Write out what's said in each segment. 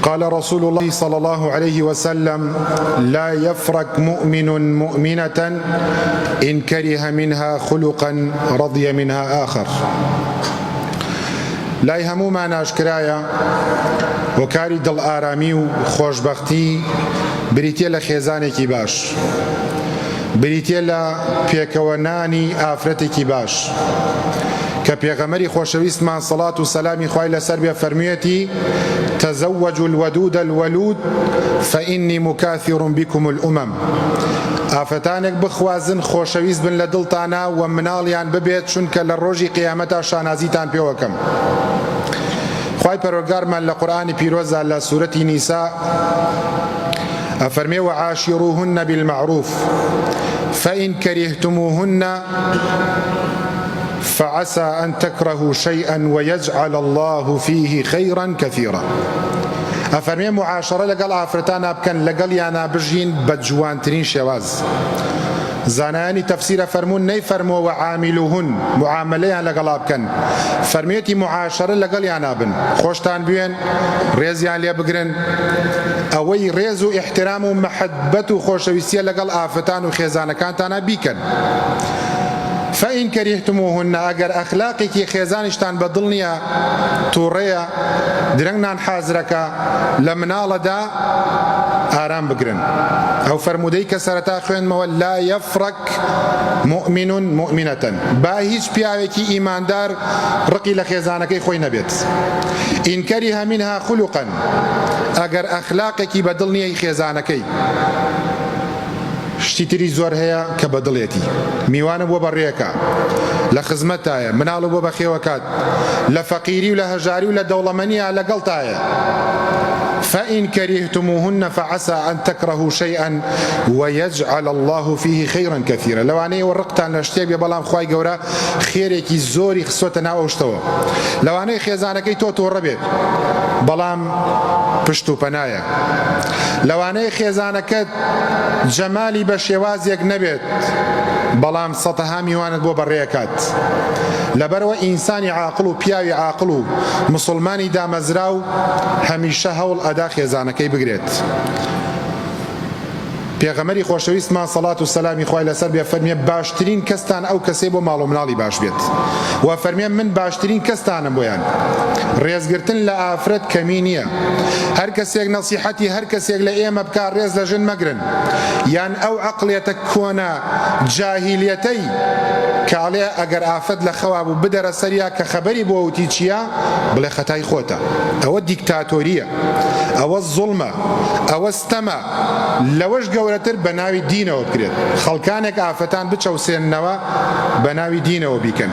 قال رسول الله صلى الله عليه وسلم: لا يفرق مؤمن مؤمنة إن كره منها خلقا رضي منها آخر. لای هەموومان ئاشکرایە وەکاری دڵئارامی و خۆشبەختی بریتیە لە خێزانێکی باش، بریتیە لە پێکەوەنانی ئافرەتێکی باش کە پێغەمبەری خۆشەویستمان سەڵات و سەلامی خوای لەسەر بێ فەرموویەتی: تزوجوا الودود الولود فإني مكاثر بكم الأمم. ئافرەتانێک بخوازن، خۆشەویست بن لە دڵتانە و مناڵیان ببێت، چونکە لە ڕۆژی قیامەتە شانازیتان پێوەکەم. خوای پەروەردگارمان لە قورئانی پیرۆزە لە سوورەتی نیسا ئەفەرمێ: وعاشروهن بالمعروف فإن كرهتموهن فعسى أن تكرهوا شيئا ويجعل الله فيه خيرا كثيرا. ئەفەرمێ معاشرە لەگەڵ ئافرەتانە بکەن، لەگەڵیانە بژین بە جوانترین شێواز. زانایانی تەفسیرە فەرموون نەیفەرمووە عاملوهن، معاملەیان لەگەڵا بکەن، فەرمێتی معاشرە لەگەڵیانە بن، خۆشتان بوێن، ڕێزیان لێ بگرن. ئەوەی ڕێز و ئیحترام و مەحەبەت و خۆشەویستیە لەگەڵ ئافرەتان و خێزانەکانتانە بیکەن. فإن كرهتموهن، ئەگەر ئەخلاقێکی خێزانیشتان بەدڵ نییە، تووڕەیە، درەنگنان حازرەکە، لە مناڵەدا ئارام بگرن. ئەو فەرمودەی کە سەرەتا خوێنمەوە: لا يفرق مؤمن مؤمنة، با هیچ پیاوێکی ئیماندار ڕقی لە خێزانەکەی خۆی نەبێت. إن كره منها خلقا، ئەگەر ئەخلاقێکی بەدڵ نییە خێزانەکەی. شتی تری زۆر هەیە کە بەدڵێتی، میوانە بۆ بەڕێەکە، لە خزمەتایە، مناڵ بۆ بەخێوەکات، لە فەقیری و لە هەژاری و لە دەوڵەمەنیە لەگەڵتایە. فإن كرهتموهن فعسى أن تكرهوا شيئا ويجعل الله فيه خيرا كثيرا. لەوانەیە وەڕقتان لە شتێک بێ، بەڵام خوای گەورە خێرێکی زۆری خسۆتە ناو ئەو شتەوە. لەوانەیە خێزانەکەی تۆ تووڕە بێت، بەڵام پشت و پەنایە. لەوانەیە خێزانەکەت جەمالی بە شێوازێک نەبێت، بەڵام سەتەها میوانت بۆ بەڕێەکات. لەبەرەوە ئینسانی عاقڵ و پیاوی عاقڵ و مسلمانی دامەزرا و هەمیشە هەوڵ ئەدا خێزانەکەی بگرێت. پێغەمبەری خۆشەویستمان سەڵات و سەلامی خوای لەسەر بێ فەرمێ: باشترین کەستان ئەو کەسێ بۆ ماڵ و مناڵی باش بێت. و فەرمێ: من باشترین کەستانم بۆیان. ڕێزگرتن لە ئافرەت کەمی نییە. هەر کەسێک نەسیحەتی هەر کەسێک لە ئێمە بکا، ڕێز لە ژن مەگرن. یان ئەو عەقڵیەتە کۆنا جاهیلیەتەی کاڵێ ئەگەر ئافەت لە خەوا بوو بدەرە سەریا، کە خەبەری بۆ وتی چییە، بڵێ خەتای خۆتە. ئەوە دیکتاتۆریە، ئەوە زوڵمە، ئەوە ستەمە. لەوەش گەورەتر بە ناوی دینەوە بکرێت. خەڵکانێک ئافەتان بچەوسێننەوە بە ناوی دینەوە بیکەن.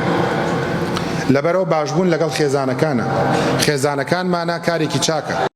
لەبەرەوە باشبوون لەگەڵ خێزانەکانە. خێزانەکانمانە کارێکی چاکە.